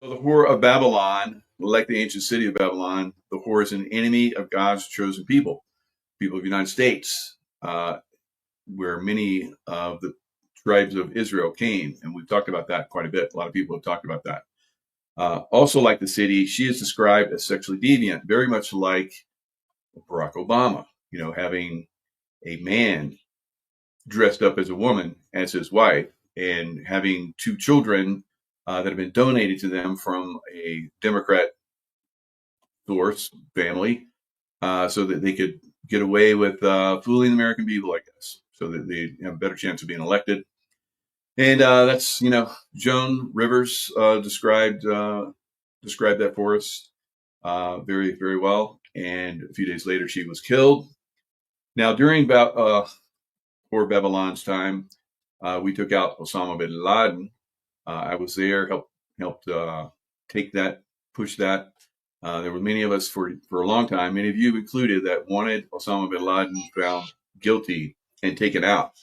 So the whore of Babylon, like the ancient city of Babylon, the whore is an enemy of God's chosen people of the United States, where many of the tribes of Israel came. And we've talked about that quite a bit. A lot of people have talked about that. Also, like the city, she is described as sexually deviant, very much like Barack Obama, having a man dressed up as a woman as his wife and having two children that have been donated to them from a Democrat source family, so that they could get away with fooling the American people, I guess, so that they have a better chance of being elected. And that's, Joan Rivers described that for us very, very well. And a few days later, she was killed. Now, during poor Babylon's time, we took out Osama bin Laden. I was there, helped take that, push that. There were many of us for a long time, many of you included, that wanted Osama bin Laden found guilty and taken out.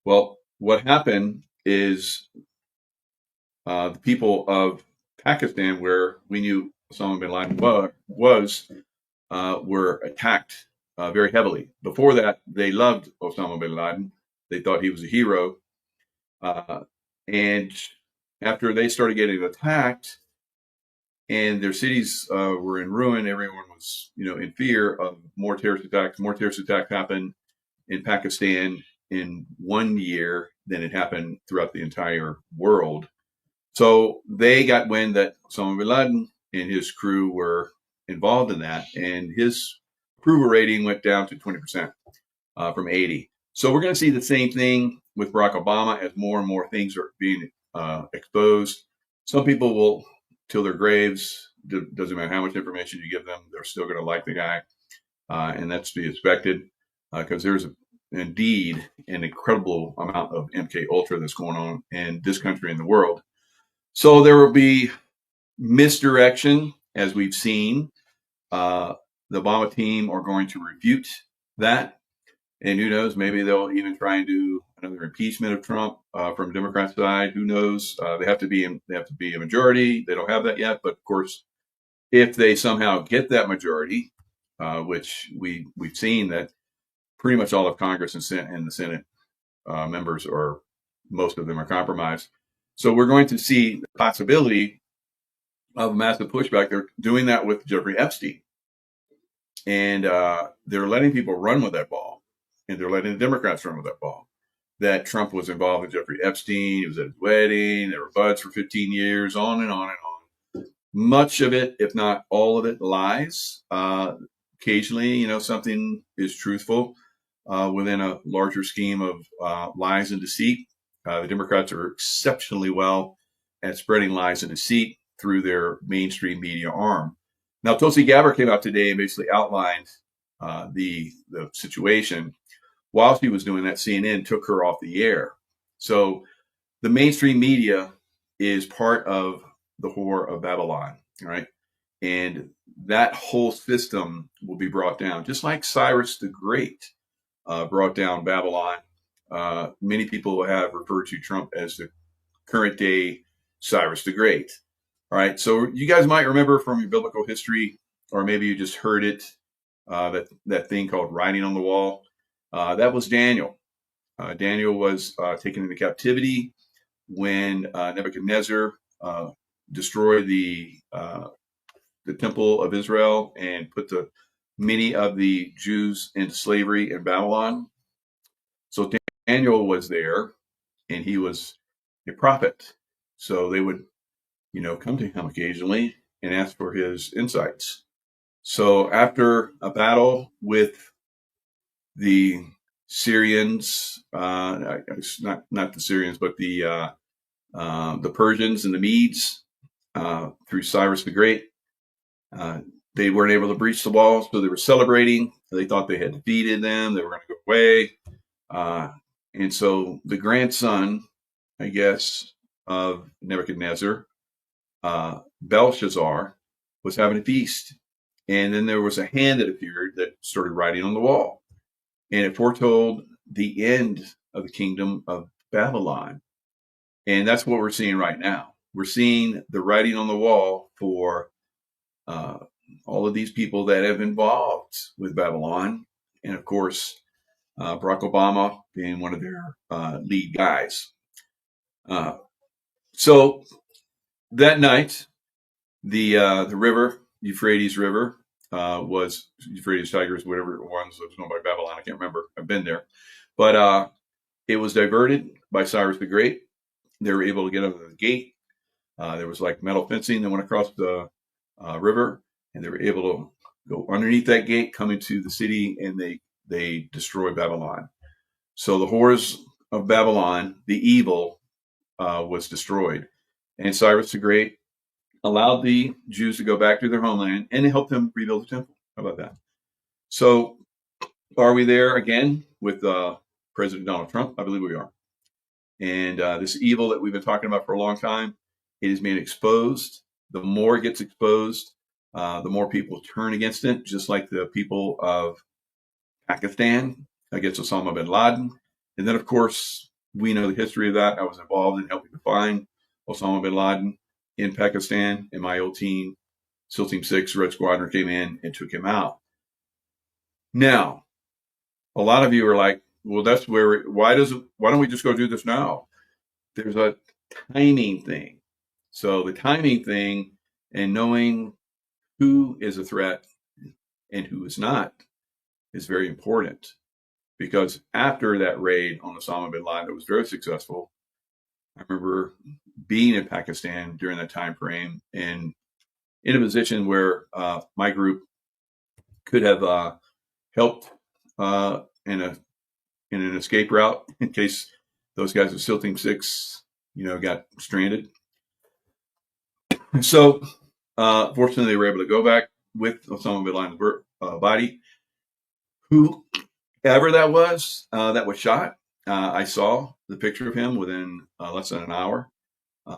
Well, what happened is the people of Pakistan, where we knew Osama bin Laden was were attacked very heavily. Before that, they loved Osama bin Laden. They thought he was a hero. And after they started getting attacked and their cities were in ruin, everyone was, in fear of more terrorist attacks. More terrorist attacks happened in Pakistan in 1 year than it happened throughout the entire world. So they got wind that Osama bin Laden and his crew were involved in that, and his approval rating went down to 20% from 80. So we're going to see the same thing with Barack Obama as more and more things are being exposed. Some people will, till their graves, doesn't matter how much information you give them, they're still going to like the guy, and that's to be expected because there's indeed an incredible amount of MK Ultra that's going on in this country and the world. So there will be misdirection, as we've seen. The Obama team are going to refute that. And who knows, maybe they'll even try and do another impeachment of Trump from Democrat side. Who knows? They have to be a majority. They don't have that yet. But of course, if they somehow get that majority, which we've seen that pretty much all of Congress and the Senate members, or most of them, are compromised. So we're going to see the possibility of massive pushback. They're doing that with Jeffrey Epstein. And they're letting people run with that ball. And they're letting the Democrats run with that ball. That Trump was involved with Jeffrey Epstein. He was at his wedding. They were buds for 15 years, on and on and on. Much of it, if not all of it, lies. Occasionally, something is truthful within a larger scheme of lies and deceit. The Democrats are exceptionally well at spreading lies and deceit through their mainstream media arm. Now, Tulsi Gabbard came out today and basically outlined the situation. While she was doing that, CNN took her off the air. So the mainstream media is part of the whore of Babylon, right? And that whole system will be brought down, just like Cyrus the Great brought down Babylon. Many people have referred to Trump as the current day Cyrus the Great. All right, so you guys might remember from your biblical history, or maybe you just heard it, that thing called writing on the wall. That was Daniel. Daniel was taken into captivity when Nebuchadnezzar destroyed the temple of Israel and put many of the Jews into slavery in Babylon. So Daniel was there, and he was a prophet. So they would, come to him occasionally and ask for his insights. So after a battle with the Syrians, not the Syrians, but the Persians and the Medes, through Cyrus the Great, they weren't able to breach the walls, so they were celebrating. They thought they had defeated them. They were going to go away. And so the grandson, I guess, of Nebuchadnezzar, Belshazzar, was having a feast. And then there was a hand that appeared that started writing on the wall. And it foretold the end of the kingdom of Babylon. And that's what we're seeing right now. we're seeing the writing on the wall for all of these people that have involved with Babylon. And of course, Barack Obama being one of their lead guys. So that night, the river, Euphrates River, was Euphrates Tigris, whatever it was. It was known by Babylon. I can't remember. I've been there, but it was diverted by Cyrus the Great. They were able to get under the gate. There was like metal fencing that went across the river, and they were able to go underneath that gate, come into the city, and they destroyed Babylon. So the horrors of Babylon, the evil, was destroyed, and Cyrus the Great allowed the Jews to go back to their homeland and helped them rebuild the temple. How about that? So are we there again with President Donald Trump? I believe we are. And this evil that we've been talking about for a long time, it is being exposed. The more it gets exposed, the more people turn against it, just like the people of Pakistan against Osama bin Laden. And then, of course, we know the history of that. I was involved in helping to find Osama bin Laden in Pakistan, and my old team, SEAL Team 6, Red Squadron, came in and took him out. Now, a lot of you are like, well, that's why don't we just go do this now? There's a timing thing. So the timing thing and knowing who is a threat and who is not is very important, because after that raid on Osama bin Laden, it was very successful. I remember being in Pakistan during that time frame and in a position where my group could have helped in an escape route in case those guys of SEAL Team 6, got stranded. So fortunately, they were able to go back with Osama bin Laden's body. Whoever that was shot, I saw the picture of him within less than an hour.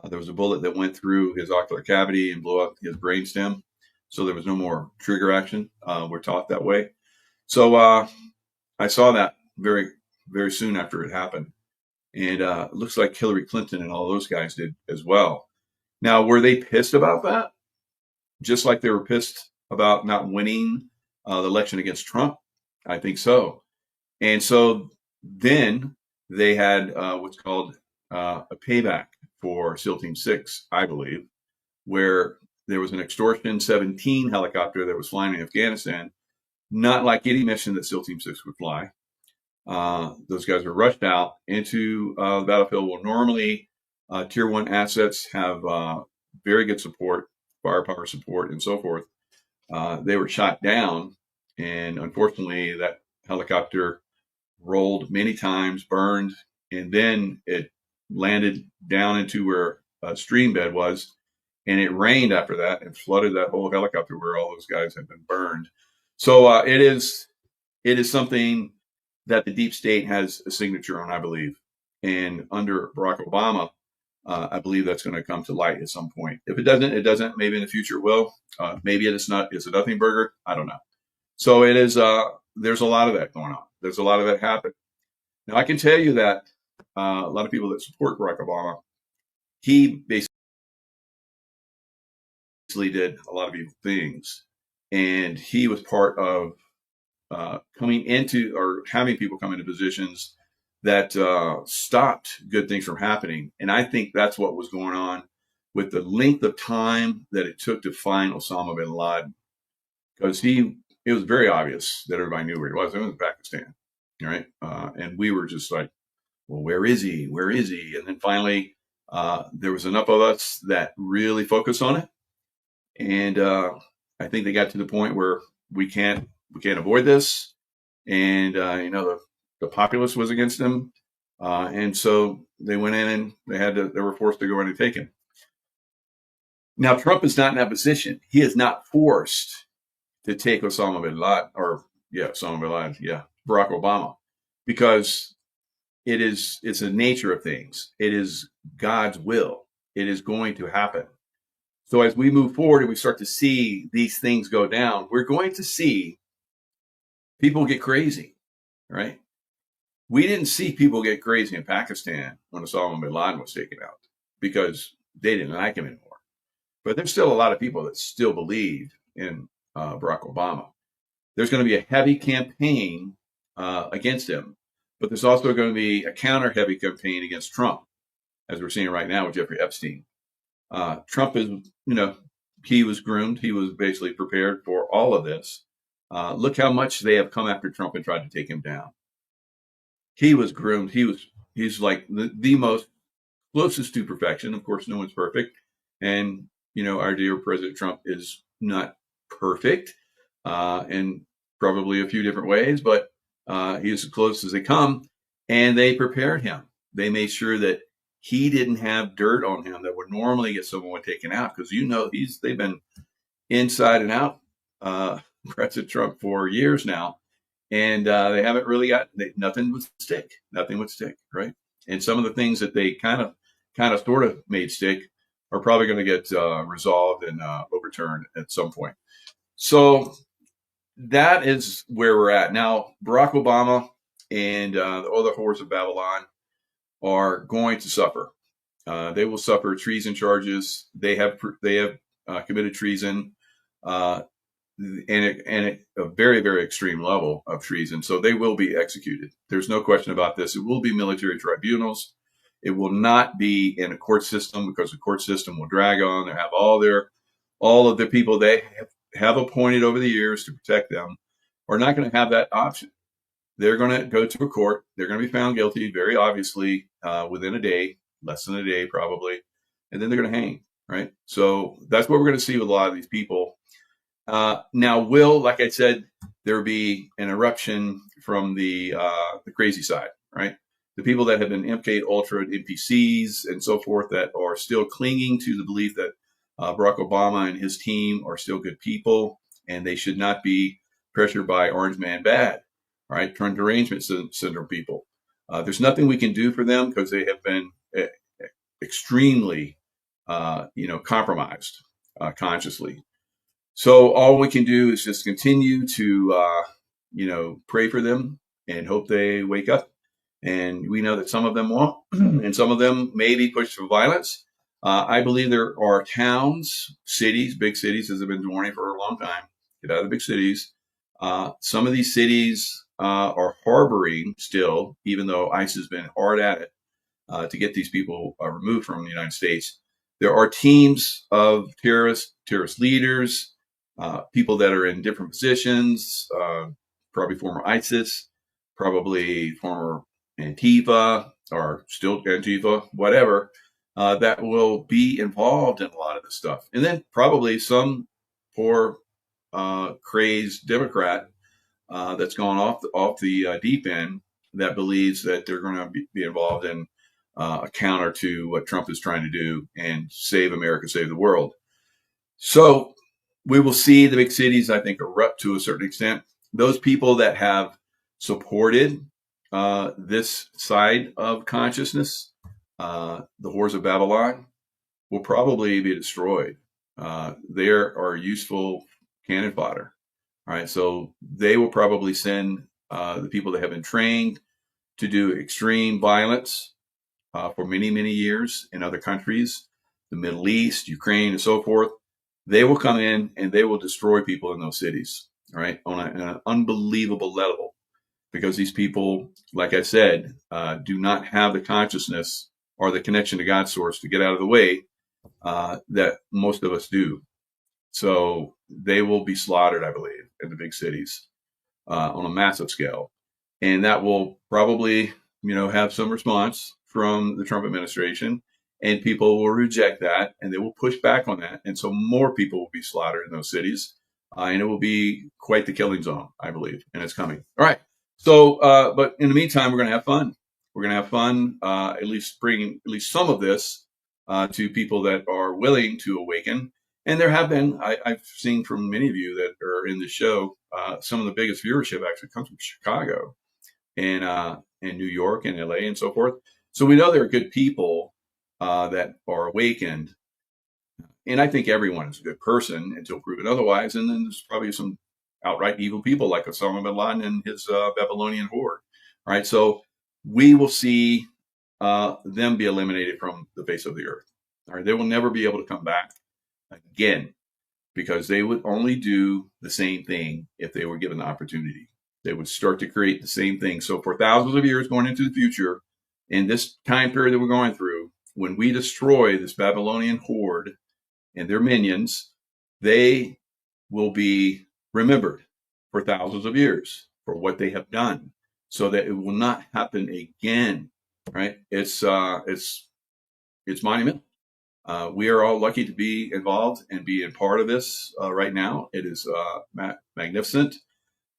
There was a bullet that went through his ocular cavity and blew up his brainstem. So there was no more trigger action. We're taught that way. So I saw that very, very soon after it happened. And it looks like Hillary Clinton and all those guys did as well. Now, were they pissed about that? Just like they were pissed about not winning the election against Trump? I think so. And so then they had what's called a payback for SEAL Team 6, I believe, where there was an Extortion 17 helicopter that was flying in Afghanistan, not like any mission that SEAL Team 6 would fly. Those guys were rushed out into the battlefield. Well, normally Tier 1 assets have very good support, firepower support, and so forth. They were shot down, and unfortunately, that helicopter rolled many times, burned, and then it landed down into where a stream bed was, and it rained after that and flooded that whole helicopter where all those guys had been burned. So it is something that the deep state has a signature on, I believe. And under Barack Obama, I believe that's going to come to light at some point. If it doesn't, it doesn't. Maybe in the future it will. Maybe it's not. It's a nothing burger. I don't know. So it is. There's a lot of that going on. There's a lot of that happening. Now I can tell you that a lot of people that support Barack Obama, he basically did a lot of evil things, and he was part of coming into or having people come into positions that stopped good things from happening. And I think that's what was going on with the length of time that it took to find Osama bin Laden, because it was very obvious that everybody knew where he was. It was in Pakistan, right? And we were just like, well, where is he? Where is he? And then finally, there was enough of us that really focused on it. And I think they got to the point where we can't avoid this. And, the populace was against them. And so they went in and they were forced to go in and take him. Now, Trump is not in that position. He is not forced to take Osama bin Laden, Barack Obama, because it's the nature of things. It is God's will. It is going to happen. So as we move forward and we start to see these things go down, we're going to see people get crazy, right? We didn't see people get crazy in Pakistan when Osama bin Laden was taken out, because they didn't like him anymore. But there's still a lot of people that still believe in Barack Obama. There's going to be a heavy campaign against him, but there's also going to be a counter heavy campaign against Trump, as we're seeing right now with Jeffrey Epstein. Trump is, he was groomed. He was basically prepared for all of this. Look how much they have come after Trump and tried to take him down. He was groomed. He's like the most closest to perfection. Of course, no one's perfect. And, our dear President Trump is not perfect in probably a few different ways, but he's as close as they come. And they prepared him. They made sure that he didn't have dirt on him that would normally get someone taken out, because they've been inside and out President Trump for years now, and they haven't really nothing would stick. Nothing would stick, right? And some of the things that they kind of sort of made stick are probably going to get resolved and overturned at some point. So that is where we're at now. Barack Obama and the other whores of Babylon are going to suffer. They will suffer treason charges. They have committed treason, and a very, very extreme level of treason. So they will be executed. There's no question about this. It will be military tribunals. It will not be in a court system, because the court system will drag on. They have all of the people they have appointed over the years to protect them are not going to have that option. They're going to go to a court. They're going to be found guilty, very obviously, within a day, less than a day probably, and then they're going to hang, right? So that's what we're going to see with a lot of these people. Now, like I said, there be an eruption from the crazy side, right? The people that have been MK Ultra NPCs and so forth that are still clinging to the belief that Barack Obama and his team are still good people, and they should not be pressured by Orange Man Bad. Right, derangement syndrome people. There's nothing we can do for them because they have been extremely, compromised consciously. So all we can do is just continue to, pray for them and hope they wake up. And we know that some of them won't, and some of them may be pushed to violence. I believe there are towns, cities, big cities, as I've been warning for a long time. Get out of the big cities. Some of these cities are harboring still, even though ICE has been hard at it to get these people removed from the United States. There are teams of terrorist leaders, people that are in different positions, probably former ISIS, probably former Antifa, or still Antifa, whatever, that will be involved in a lot of this stuff. And then probably some poor crazed Democrat that's gone off the deep end that believes that they're going to be involved in a counter to what Trump is trying to do and save America, save the world. So we will see the big cities, I think, erupt to a certain extent. Those people that have supported this side of consciousness, the whores of Babylon, will probably be destroyed. They are useful cannon fodder. All right, so they will probably send the people that have been trained to do extreme violence for many, many years in other countries, the Middle East, Ukraine, and so forth. They will come in and they will destroy people in those cities, all right, on an unbelievable level, because these people, like I said, do not have the consciousness or the connection to God's source to get out of the way that most of us do. So they will be slaughtered, I believe, in the big cities on a massive scale. And that will probably, have some response from the Trump administration, and people will reject that and they will push back on that. And so more people will be slaughtered in those cities, and it will be quite the killing zone, I believe, and it's coming. All right. So, but in the meantime, we're going to have fun. We're going to have fun, at least bringing at least some of this to people that are willing to awaken. And there have been, I've seen from many of you that are in the show, some of the biggest viewership actually comes from Chicago and New York and LA and so forth. So we know there are good people that are awakened. And I think everyone is a good person until proven otherwise. And then there's probably some outright evil people like Osama bin Laden and his Babylonian horde. All right. So we will see them be eliminated from the face of the earth. All right, they will never be able to come back again because they would only do the same thing if they were given the opportunity. They would start to create the same thing. So for thousands of years going into the future, in this time period that we're going through, when we destroy this Babylonian horde and their minions, they will be remembered for thousands of years for what they have done, so that it will not happen again. Right? It's monumental. We are all lucky to be involved and be a part of this right now. It is magnificent.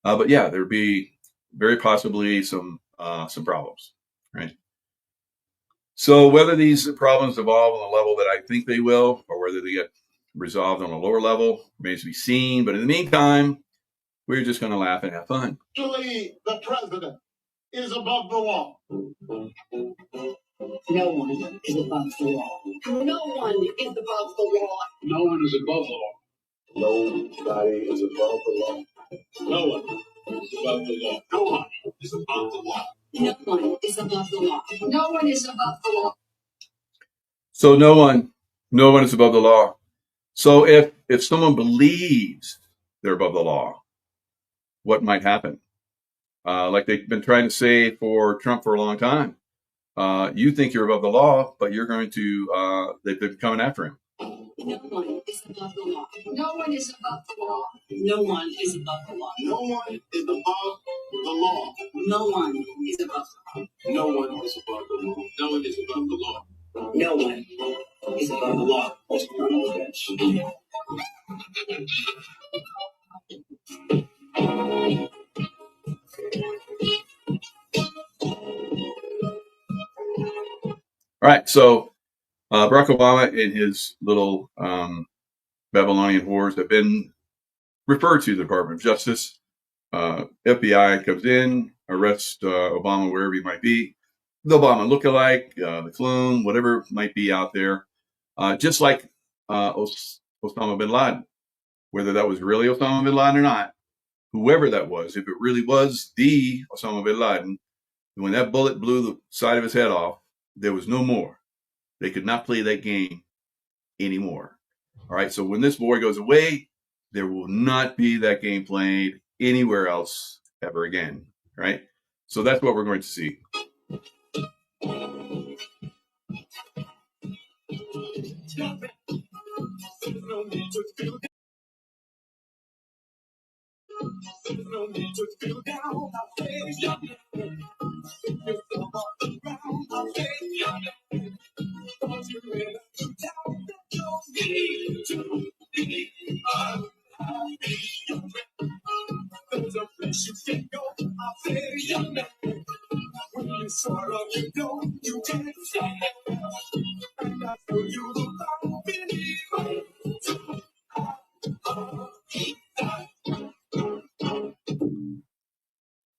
But yeah, there'd be very possibly some problems, right? So whether these problems evolve on the level that I think they will, or whether they get resolved on a lower level, remains to be seen. But in the meantime, we're just going to laugh and have fun. Actually, the president is above the law. No one is above the law. No one is above the law. No one is above the law. Nobody is above the law. No one is above the law. No one is above the law. No one is above the law. No one is above the law. So no one is above the law. So if someone believes they're above the law, what might happen? Like they've been trying to say for Trump for a long time. You think you're above the law, but you're going to, they've been coming after him. No one is above the law. No one is above the law. No one is above the law. No one is above the law. No one is above the law. No one is above the law. No one is above the law. No one is above the law. Let's put on the bench. All right, so Barack Obama and his little Babylonian whores have been referred to the Department of Justice. FBI comes in, arrests Obama wherever he might be. The Obama lookalike, the clone, whatever might be out there. Just like Osama bin Laden, whether that was really Osama bin Laden or not, whoever that was, if it really was the Osama bin Laden, when that bullet blew the side of his head off, there was no more. They could not play that game anymore. All right, so when this boy goes away, there will not be that game played anywhere else ever again, right? So that's what we're going to see.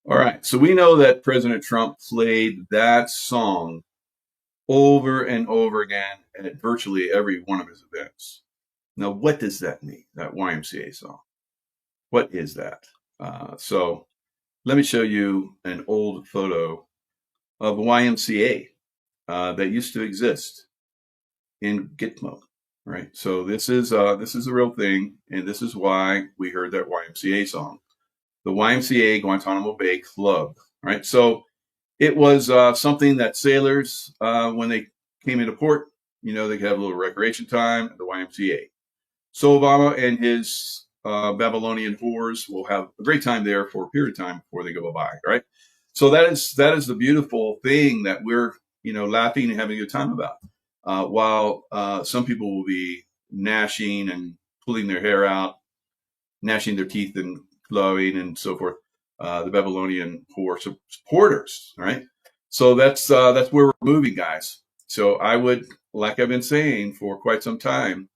All right, so we know that President Trump played that song over and over again at virtually every one of his events. Now, what does that mean, that YMCA song? What is that? So let me show you an old photo of YMCA that used to exist in Gitmo, right? So this is a real thing, and this is why we heard that YMCA song. The YMCA Guantanamo Bay Club, right? So it was something that sailors, when they came into port, they could have a little recreation time at the YMCA. So Obama and his Babylonian whores will have a great time there for a period of time before they go bye, right? So that is the beautiful thing that we're laughing and having a good time about. While some people will be gnashing and pulling their hair out, gnashing their teeth and glowing and so forth, the Babylonian whore supporters, right? So that's where we're moving, guys. So I would, like I've been saying for quite some time,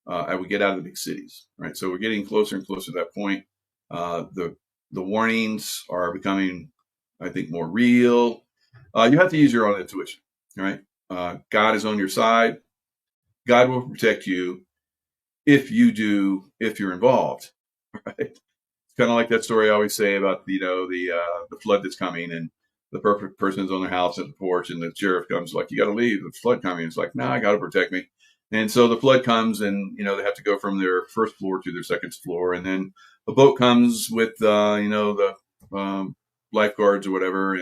I would get out of the big cities, right? So we're getting closer and closer to that point. The warnings are becoming, I think, more real. You have to use your own intuition, right? God is on your side. God will protect you if you're involved, right? It's kind of like that story I always say about the flood that's coming, and the perfect person's on their house at the porch, and the sheriff comes like, "You got to leave. The flood coming." It's like, "No, I got to protect me." And so the flood comes, and they have to go from their first floor to their second floor, and then a boat comes with the lifeguards or whatever,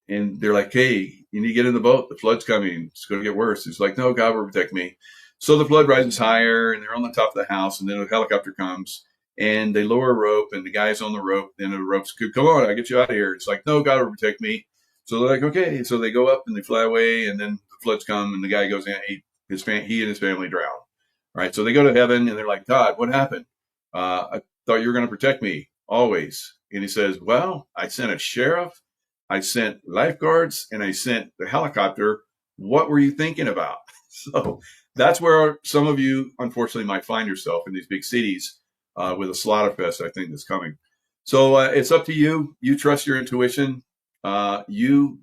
and they're like, "Hey, you need to get in the boat. The flood's coming. It's going to get worse." It's like, "No, God will protect me." So the flood rises higher, and they're on the top of the house, and then a helicopter comes, and they lower a rope, and the guy's on the rope, and the rope's, "Come on, I'll get you out of here." It's like, "No, God will protect me." So they're like, "Okay." So they go up and they fly away, and then the floods come, and the guy goes in. He and his family drown. Right. So they go to heaven, and they're like, "God, what happened? I thought you were going to protect me always." And he says, "Well, I sent a sheriff, I sent lifeguards, and I sent the helicopter. What were you thinking about?" So that's where some of you, unfortunately, might find yourself in these big cities with a slaughter fest, I think, that's coming. So it's up to you. You trust your intuition. That's your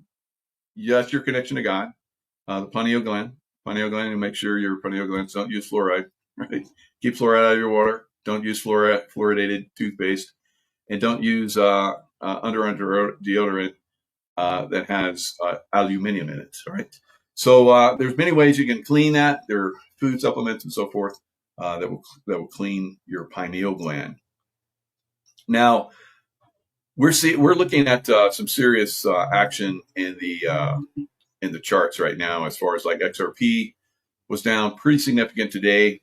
connection to God. The pineal gland, and make sure your pineal glands don't use fluoride. Right? Keep fluoride out of your water. Don't use fluoridated toothpaste, and don't use under deodorant that has aluminum in it. All right. So there's many ways you can clean that. There are food supplements and so forth that will clean your pineal gland. Now we're looking at some serious action in the charts right now, as far as like XRP was down pretty significant today.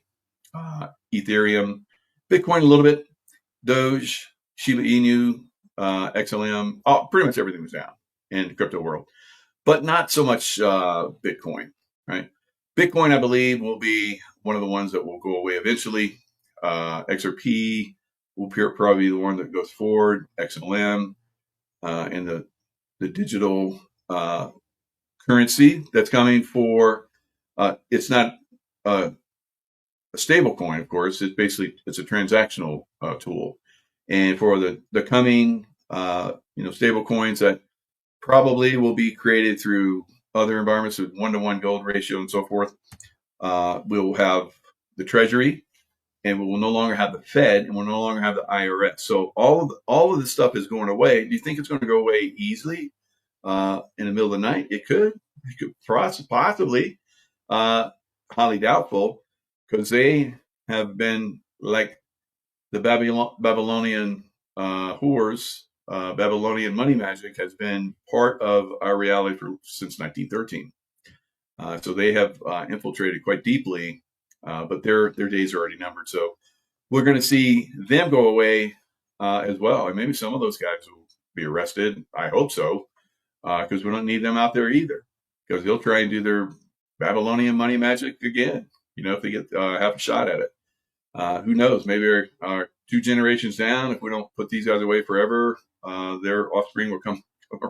Ethereum, Bitcoin a little bit, Doge, Shiba Inu, XLM, pretty much everything was down in the crypto world, but not so much Bitcoin, right? Bitcoin, I believe, will be one of the ones that will go away eventually. XRP will probably be the one that goes forward. XLM and the digital currency that's coming for, it's not a stable coin, of course. It's a transactional tool. And for the coming, stable coins that probably will be created through other environments with 1-to-1 gold ratio and so forth, we'll have the Treasury, and we will no longer have the Fed, and we'll no longer have the IRS. So all of this stuff is going away. Do you think it's going to go away easily in the middle of the night? It could possibly, highly doubtful, because they have been like the Babylonian whores. Babylonian money magic has been part of our reality since 1913. So they have infiltrated quite deeply, but their days are already numbered. So we're going to see them go away as well. And maybe some of those guys will be arrested. I hope so, because we don't need them out there either, because they'll try and do their Babylonian money magic again, if they get half a shot at it. Who knows? Maybe our 2 generations down, if we don't put these guys away forever, their offspring will come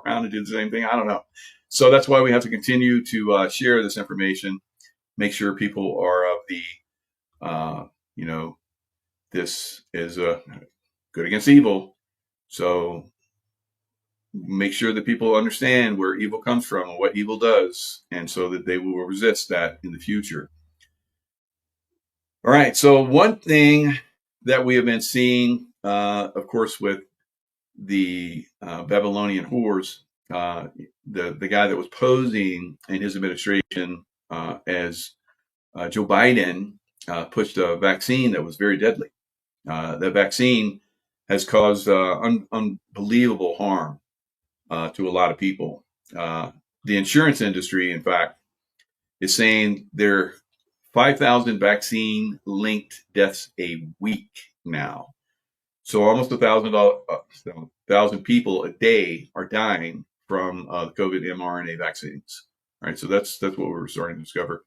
around and do the same thing. I don't know. So that's why we have to continue to share this information, make sure people are of the, this is good against evil. So make sure that people understand where evil comes from and what evil does, and so that they will resist that in the future. All right. So one thing that we have been seeing, of course, with the Babylonian whores, the guy that was posing in his administration as Joe Biden pushed a vaccine that was very deadly. That vaccine has caused unbelievable harm to a lot of people. The insurance industry, in fact, is saying there are 5,000 vaccine-linked deaths a week now. So almost 1,000 people a day are dying from the COVID mRNA vaccines. All right, so that's what we're starting to discover.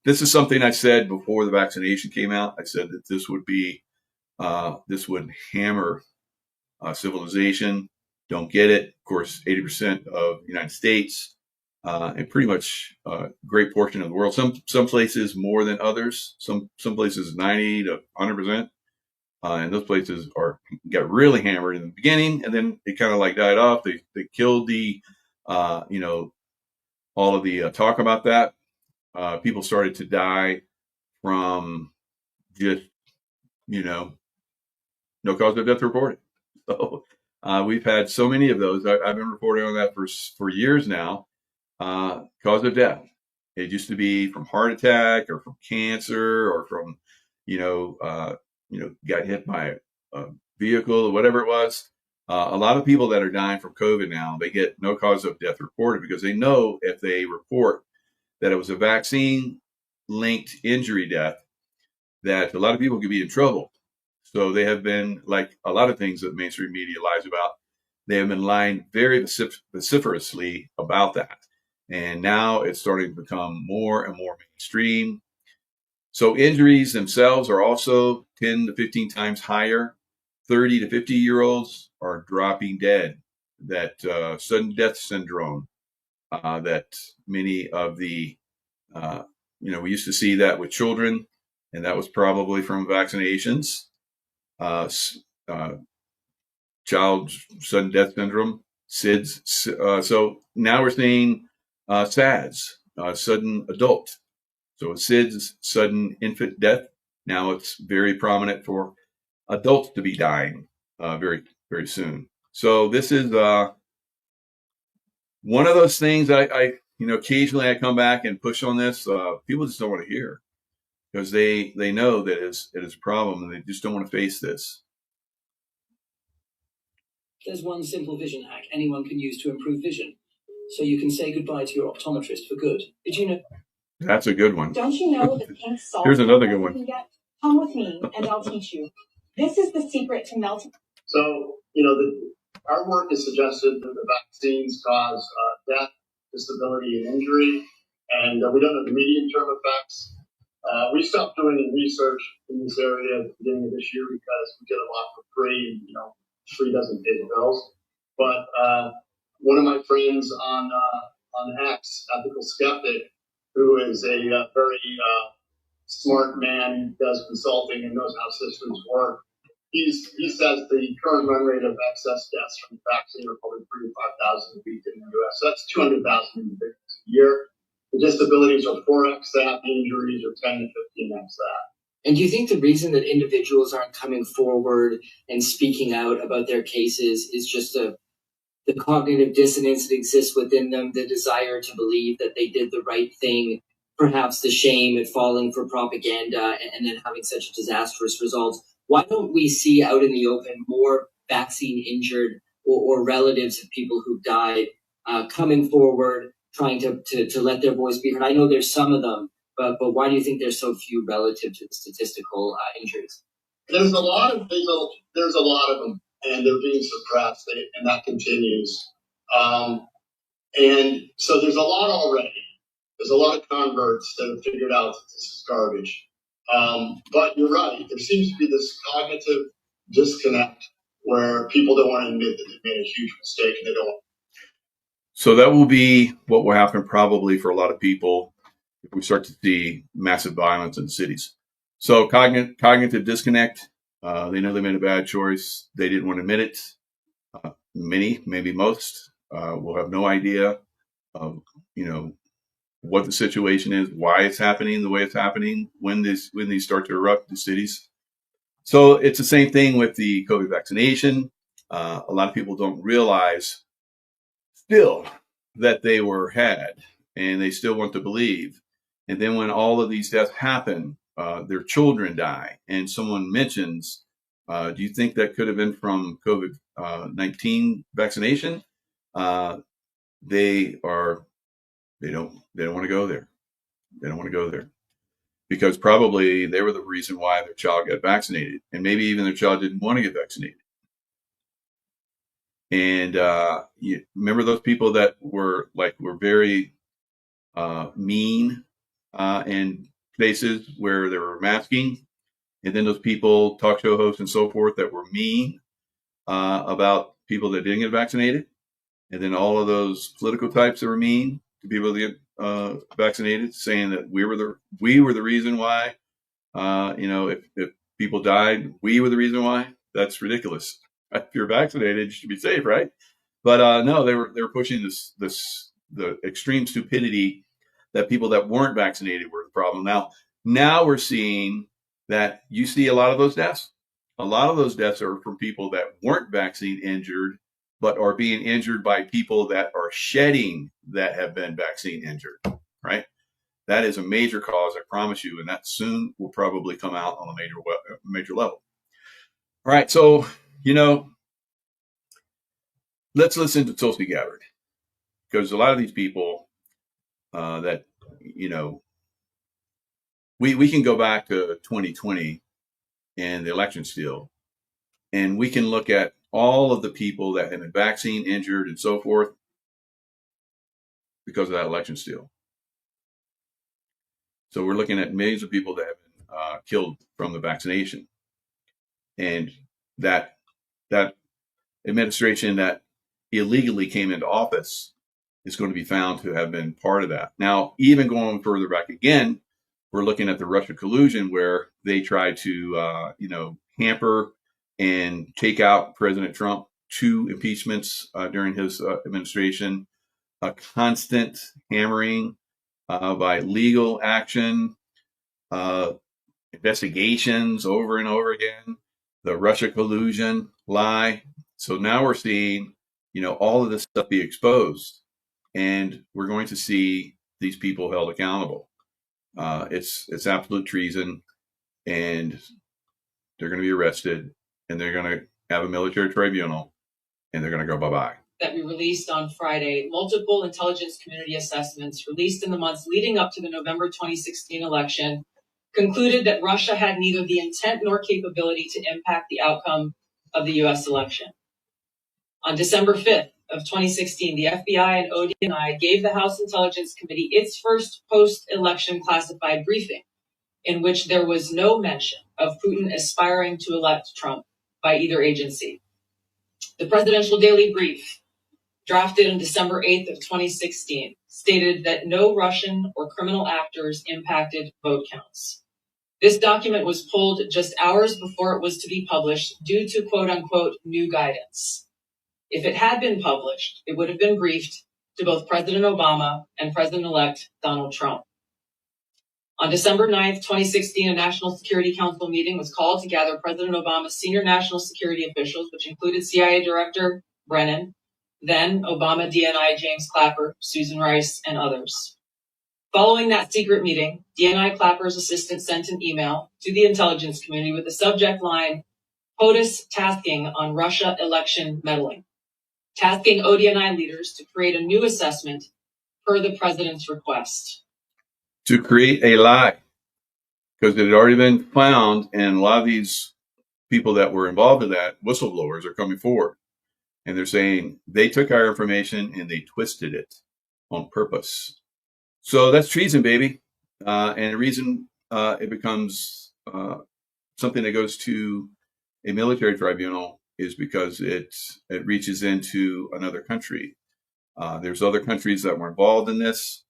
This is something I said before the vaccination came out. I said that this would hammer civilization. Don't get it. Of course, 80% of the United States and pretty much a great portion of the world. Some places more than others. Some places 90 to 100%. And those places got really hammered in the beginning, and then it kind of like died off. They killed the, all of the talk about that. People started to die from just, no cause of death reported. So we've had so many of those. I've been reporting on that for years now. Cause of death. It used to be from heart attack or from cancer or from, got hit by a vehicle or whatever it was. A lot of people that are dying from COVID now, they get no cause of death reported because they know if they report that it was a vaccine linked injury death, that a lot of people could be in trouble. So they have been, like a lot of things that mainstream media lies about, they have been lying very vociferously about that. And now it's starting to become more and more mainstream. So injuries themselves are also 10 to 15 times higher. 30 to 50-year-olds are dropping dead. That sudden death syndrome, that many of the, we used to see that with children, and that was probably from vaccinations. Child sudden death syndrome, SIDS. So now we're seeing SADS, sudden adult. So SIDS, sudden infant death. Now it's very prominent for adults to be dying very, very soon. So this is one of those things I occasionally I come back and push on this. People just don't want to hear because they know that it is a problem and they just don't want to face this. There's one simple vision hack anyone can use to improve vision, so you can say goodbye to your optometrist for good. Did you know? That's a good one. Don't you know the pink salt? Here's another good one. You can get? Come with me and I'll teach you. This is the secret to melting. So, our work has suggested that the vaccines cause death, disability, and injury, and we don't know the medium-term effects. We stopped doing research in this area at the beginning of this year because we get a lot for free, and, free doesn't pay the bills. But one of my friends on X, Ethical Skeptic, who is a very smart man, does consulting and knows how systems work, he says the current run rate of excess deaths from the vaccine are probably 3,000 to 5,000 a week in the U.S. So that's 200,000 individuals a year. The disabilities are 4x that, the injuries are 10 to 15x that. And do you think the reason that individuals aren't coming forward and speaking out about their cases is just the cognitive dissonance that exists within them, the desire to believe that they did the right thing, perhaps the shame at falling for propaganda and then having such disastrous results? Why don't we see out in the open more vaccine injured or relatives of people who died coming forward, trying to let their voice be heard? I know there's some of them, but why do you think there's so few relative to the statistical injuries? There's a lot of them, and they're being suppressed, and that continues. And so there's a lot already. There's a lot of converts that have figured out that this is garbage. But you're right. There seems to be this cognitive disconnect where people don't want to admit that they made a huge mistake and they don't. So that will be what will happen probably for a lot of people if we start to see massive violence in cities. So cognitive disconnect. They know they made a bad choice. They didn't want to admit it. Many, maybe most, will have no idea of, what the situation is, why it's happening the way it's happening, when these start to erupt in cities. So it's the same thing with the COVID vaccination. A lot of people don't realize still that they were had, and they still want to believe. And then when all of these deaths happen, their children die, and someone mentions, do you think that could have been from COVID-19 vaccination? They don't want to go there. They don't want to go there because probably they were the reason why their child got vaccinated, and maybe even their child didn't want to get vaccinated. And you remember those people that were very mean in places where they were masking, and then those people, talk show hosts and so forth, that were mean about people that didn't get vaccinated, and then all of those political types that were mean to people that get vaccinated, saying that we were the reason why. If people died, we were the reason why. That's ridiculous. If you're vaccinated, you should be safe, right? But no, they were pushing the extreme stupidity that people that weren't vaccinated were the problem. Now we're seeing that you see a lot of those deaths. A lot of those deaths are from people that weren't vaccine injured, but are being injured by people that are shedding that have been vaccine injured, right? that is a major cause, I promise you, and that soon will probably come out on a major level. All right, so, let's listen to Tulsi Gabbard, because a lot of these people that, we can go back to 2020 and the election steal, and we can look at all of the people that have been vaccine injured and so forth because of that election steal. So we're looking at millions of people that have been killed from the vaccination, and that administration that illegally came into office is going to be found to have been part of that. Now, even going further back again, we're looking at the Russia collusion, where they tried to, hamper and take out President Trump, 2 impeachments during his administration, a constant hammering by legal action, investigations over and over again, the Russia collusion lie. So now we're seeing, all of this stuff be exposed, and we're going to see these people held accountable. It's absolute treason, and they're going to be arrested, and they're going to have a military tribunal, and they're going to go bye-bye. That we released on Friday, multiple intelligence community assessments released in the months leading up to the November 2016 election concluded that Russia had neither the intent nor capability to impact the outcome of the U.S. election. On December 5th of 2016, the FBI and ODNI gave the House Intelligence Committee its first post-election classified briefing, in which there was no mention of Putin aspiring to elect Trump by either agency. The Presidential Daily Brief, drafted on December 8th of 2016, stated that no Russian or criminal actors impacted vote counts. This document was pulled just hours before it was to be published due to quote-unquote new guidance. If it had been published, it would have been briefed to both President Obama and President-elect Donald Trump. On December 9th, 2016, a National Security Council meeting was called to gather President Obama's senior national security officials, which included CIA Director Brennan, then Obama DNI James Clapper, Susan Rice, and others. Following that secret meeting, DNI Clapper's assistant sent an email to the intelligence community with the subject line, POTUS tasking on Russia election meddling, tasking ODNI leaders to create a new assessment per the president's request. To create a lie, because it had already been found, and a lot of these people that were involved in that, whistleblowers, are coming forward. And they're saying they took our information and they twisted it on purpose. So that's treason, baby. And the reason it becomes something that goes to a military tribunal is because it reaches into another country. There's other countries that were involved in this.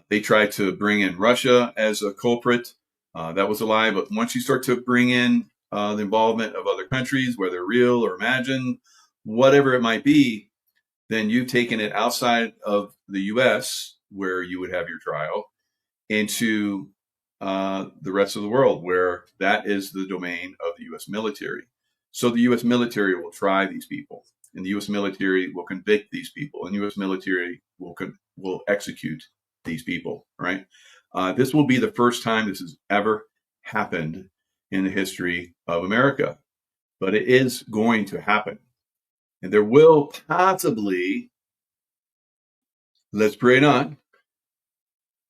They tried to bring in Russia as a culprit. That was a lie. But once you start to bring in the involvement of other countries, whether real or imagined, whatever it might be, then you've taken it outside of the U.S., where you would have your trial, into the rest of the world, where that is the domain of the U.S. military. So the U.S. military will try these people, and the U.S. military will convict these people, and the U.S. military will execute these people, right? This will be the first time this has ever happened in the history of America, but it is going to happen. And there will possibly, let's pray not,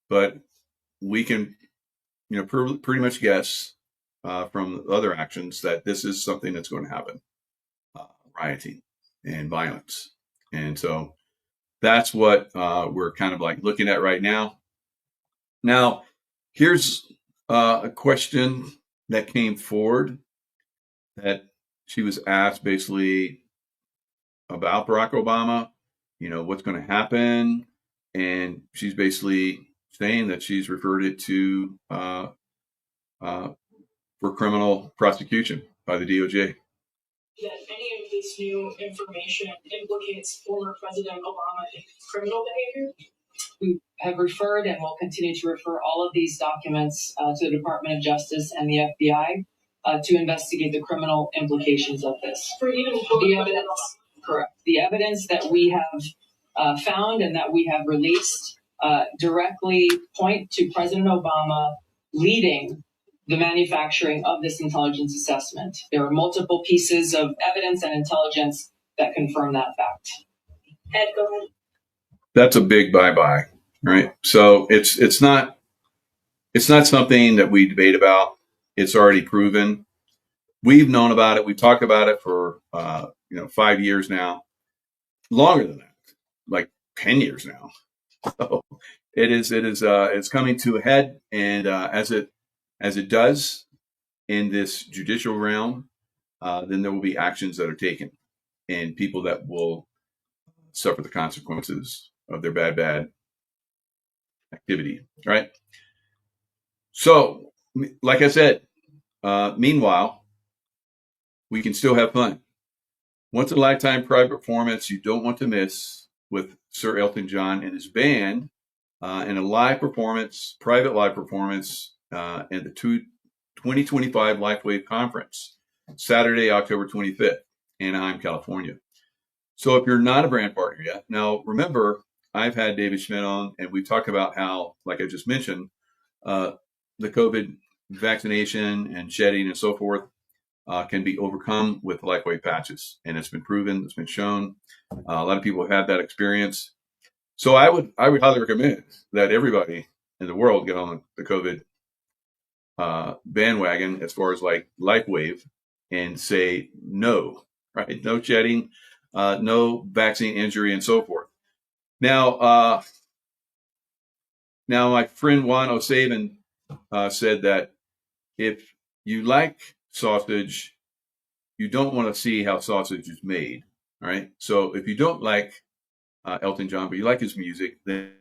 but we can, pretty much guess from other actions that this is something that's going to happen, rioting and violence. And so that's what we're kind of like looking at right now. Now, here's a question that came forward that she was asked basically about Barack Obama, what's going to happen. And she's basically saying that she's referred it to for criminal prosecution by the DOJ. That any of this new information implicates former President Obama in criminal behavior? We have referred and will continue to refer all of these documents to the Department of Justice and the FBI to investigate the criminal implications of this. For even The evidence, correct. The evidence that we have found and that we have released directly point to President Obama leading the manufacturing of this intelligence assessment. There are multiple pieces of evidence and intelligence that confirm that fact. Ed, go ahead. That's a big bye-bye, right? So it's not something that we debate about. It's already proven. We've known about it. We've talked about it for 5 years now, longer than that, like 10 years now. So it's coming to a head, and as it does in this judicial realm, then there will be actions that are taken, and people that will suffer the consequences of their bad activity. Right. So, like I said, meanwhile, we can still have fun. Once in a lifetime private performance you don't want to miss with Sir Elton John and his band, in a private live performance at the 2025 LifeWave Conference, Saturday, October 25th, Anaheim, California. So if you're not a brand partner yet, now remember, I've had David Schmidt on, and we talked about how, like I just mentioned, the COVID vaccination and shedding and so forth can be overcome with LifeWave patches, and it's been proven, it's been shown. A lot of people have had that experience. So I would highly recommend that everybody in the world get on the COVID bandwagon as far as like LifeWave and say no, right? No shedding, no vaccine injury, and so forth. Now my friend Juan O'Savin said that if you like sausage, you don't want to see how sausage is made, right? So if you don't like Elton John, but you like his music, then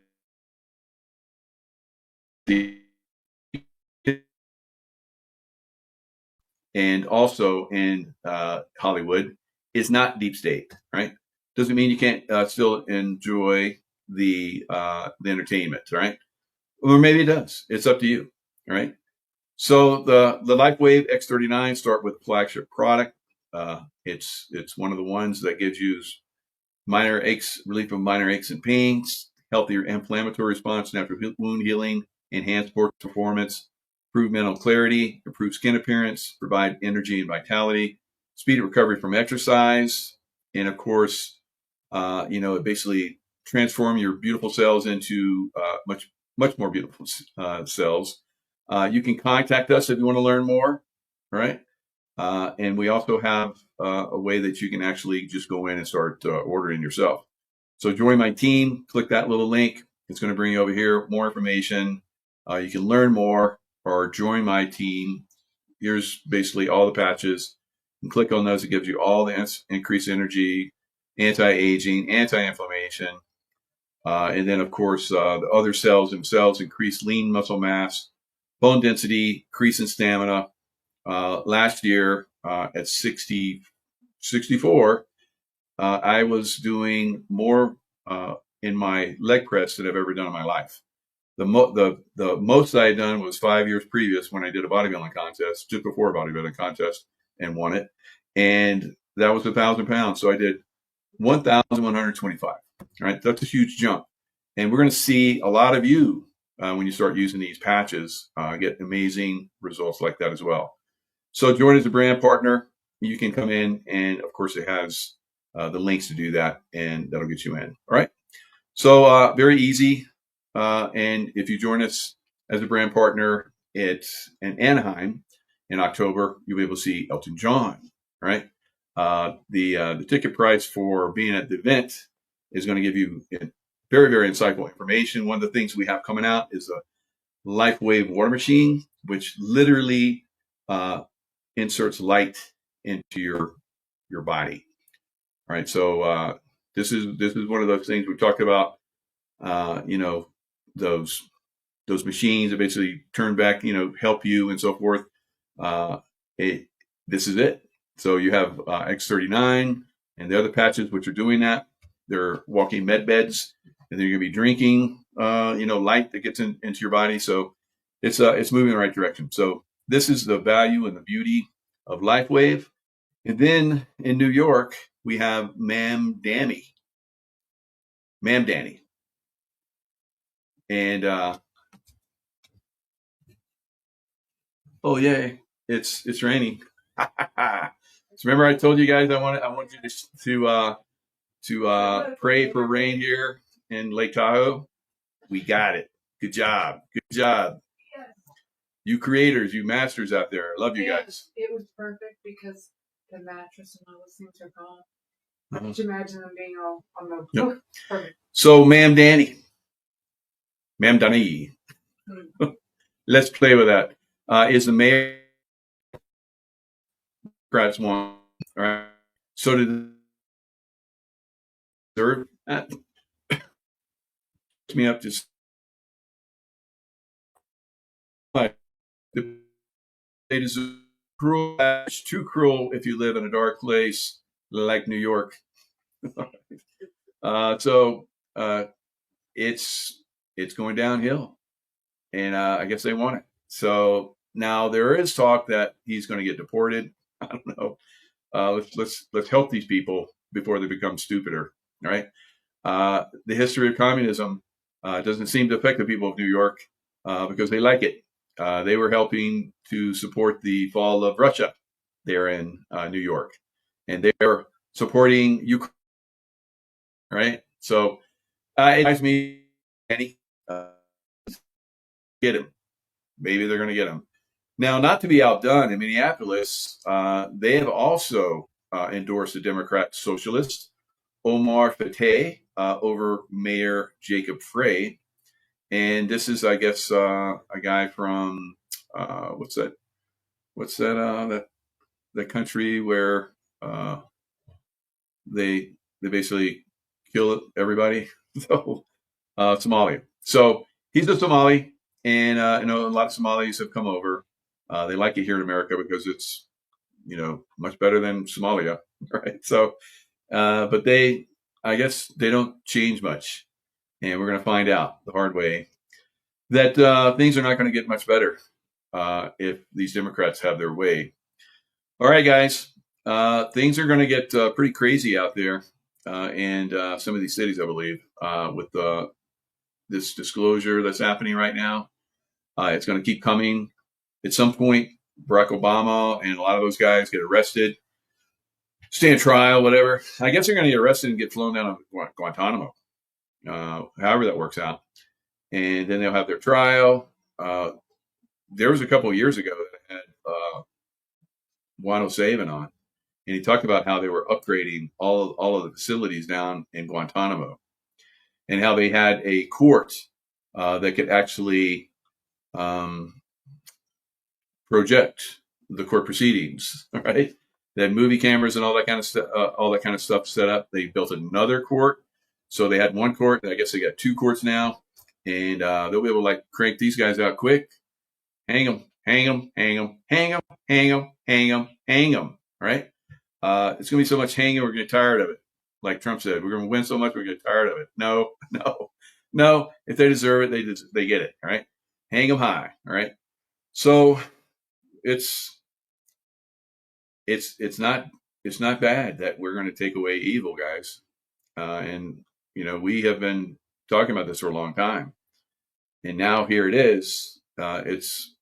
and also in Hollywood is not deep state, right? Doesn't mean you can't still enjoy the entertainment, right? Or maybe it does. It's up to you, right? So the LifeWave X39 start with a flagship product. It's one of the ones that gives you relief of minor aches and pains, healthier inflammatory response, natural wound healing, enhanced sports performance, improved mental clarity, improved skin appearance, provide energy and vitality, speed recovery from exercise, and of course, it basically transform your beautiful cells into much more beautiful cells. You can contact us if you want to learn more, right? And we also have a way that you can actually just go in and start ordering yourself. So join my team, click that little link. It's going to bring you over here, more information. You can learn more or join my team. Here's basically all the patches. And click on those. It gives you all the increased energy, anti-aging, anti-inflammation. And then, of course, the other cells themselves increase lean muscle mass, bone density, increase in stamina. Last year at 64, I was doing more in my leg press than I've ever done in my life. The most I had done was 5 years previous when I did a bodybuilding contest, just before a bodybuilding contest, and won it. And that was 1,000 pounds. So I did 1,125. Right, that's a huge jump. And we're going to see a lot of you when you start using these patches get amazing results like that as well. So join as a brand partner. You can come in, and of course it has the links to do that, and that'll get you in. All right. So very easy. And if you join us as a brand partner in Anaheim in October, you'll be able to see Elton John. Right. The ticket price for being at the event is going to give you very, very insightful information. One of the things we have coming out is a LifeWave water machine, which literally inserts light into your body. All right. So this is one of those things we talked about. Those machines that basically turn back, help you and so forth. This is it. So you have X39 and the other patches which are doing that. They're walking med beds, and then you're going to be drinking, light that gets into your body. So it's moving in the right direction. So this is the value and the beauty of LifeWave. And then in New York, we have Mam Danny. And oh yay, it's raining. So remember I told you guys I want you to pray for rain here in Lake Tahoe. We got it. Good job. Good job. You creators, you masters out there. I love you guys. It was perfect because the mattress and all those things are gone. I Mhm. could imagine them being all on the Yep. perfect. So, Ma'am Danny, let's play with that. Is the mayor Democrats won? All right. So did deserve that? Me up just like they deserve cruel. It's too cruel if you live in a dark place like New York. So it's going downhill, and I guess they want it. So now there is talk that he's going to get deported. I don't know. Let's help these people before they become stupider. All right. The history of communism doesn't seem to affect the people of New York because they like it. They were helping to support the fall of Russia there in New York, and they're supporting Ukraine. Right. So it reminds me, Annie, get him. Maybe they're going to get him. Now, not to be outdone, in Minneapolis, they have also endorsed a Democrat socialist, Omar Fateh, over Mayor Jacob Frey. And this is, I guess, a guy from what's that? That country where they basically kill everybody. So Somalia. So he's a Somali, and I know a lot of Somalis have come over. They like it here in America because it's much better than Somalia, right? So, but I guess they don't change much, and we're going to find out the hard way that things are not going to get much better if these Democrats have their way. All right, guys, things are going to get pretty crazy out there, and some of these cities, I believe, with this disclosure that's happening right now. It's going to keep coming. At some point, Barack Obama and a lot of those guys get arrested, stand trial, whatever. I guess they're going to get arrested and get flown down to Guantanamo, however that works out. And then they'll have their trial. There was a couple of years ago that I had Juan O'Savin on, and he talked about how they were upgrading all of the facilities down in Guantanamo, and how they had a court that could actually project the court proceedings. Right? They had movie cameras and all that kind of stuff set up. They built another court, so they had one court. I guess they got two courts now, and they'll be able to crank these guys out quick. Hang them, hang them, hang them, hang them, hang them, hang them, hang them. Right? It's going to be so much hanging, we're going to get tired of it. Like Trump said, we're going to win so much, we're going to get tired of it. No. If they deserve it, they get it. All right? Hang them high. All right? So it's not bad that we're going to take away evil, guys. And we have been talking about this for a long time, and now here it is. It's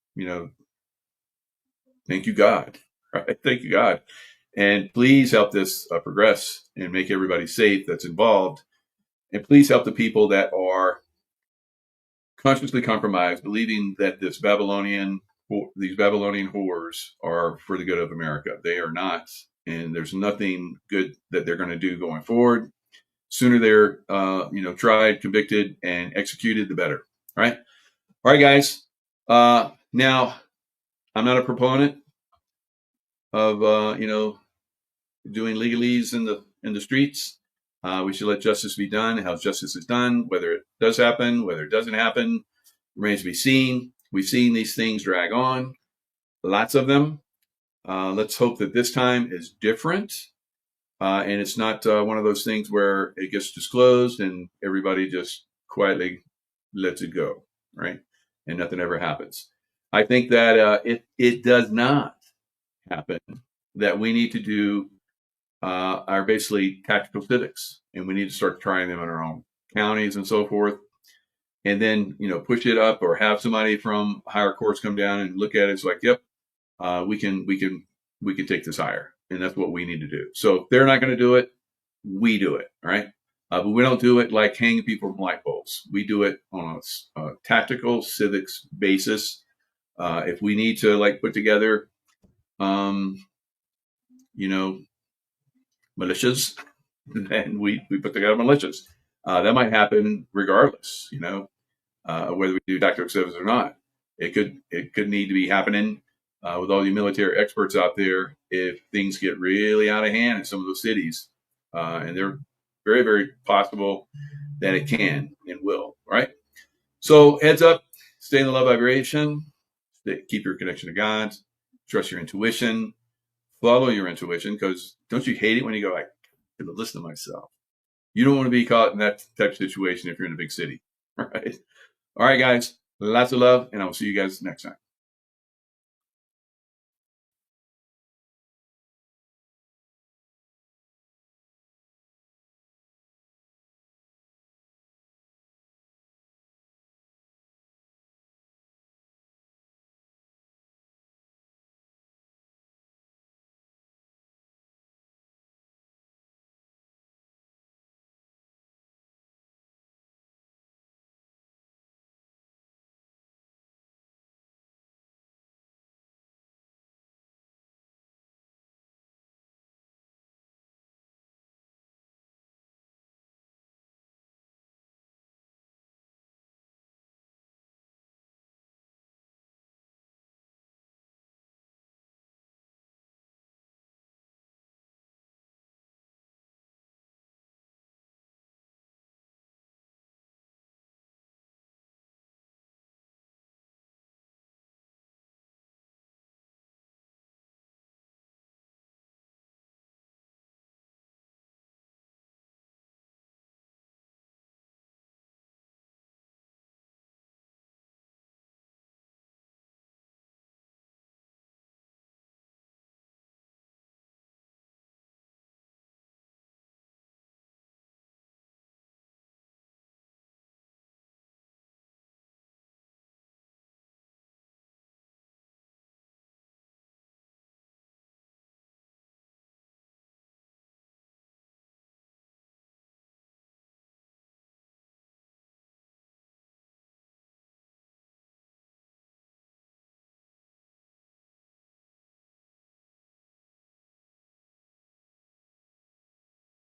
thank you, God. Right? Thank you, God. And please help this progress and make everybody safe that's involved. And please help the people that are consciously compromised, believing that these Babylonian horrors are for the good of America. They are not. And there's nothing good that they're going to do going forward. Sooner they're, tried, convicted, and executed, the better. All right. All right, guys. Now, I'm not a proponent of, doing legalese in the streets. We should let justice be done. How justice is done, whether it does happen, whether it doesn't happen, remains to be seen. We've seen these things drag on, lots of them. Let's hope that this time is different, and it's not one of those things where it gets disclosed and everybody just quietly lets it go, right? And nothing ever happens. I think that it does not happen, that we need to do are basically tactical civics, and we need to start trying them in our own counties and so forth. and then, push it up, or have somebody from higher courts come down and look at it. It's like, yep, we can take this higher. And that's what we need to do. So if they're not going to do it, we do it. All right. But we don't do it like hanging people from light poles. We do it on a tactical civics basis. If we need to put together, militias, then we put together militias. That might happen regardless, whether we do tactical civics or not. It could need to be happening with all you military experts out there if things get really out of hand in some of those cities. And they're very, very possible that it can and will, right? So heads up, stay in the love vibration, keep your connection to God, trust your intuition, follow your intuition, because don't you hate it when you go, I gotta listen to myself? You don't want to be caught in that type of situation if you're in a big city, right? All right, guys, lots of love, and I will see you guys next time.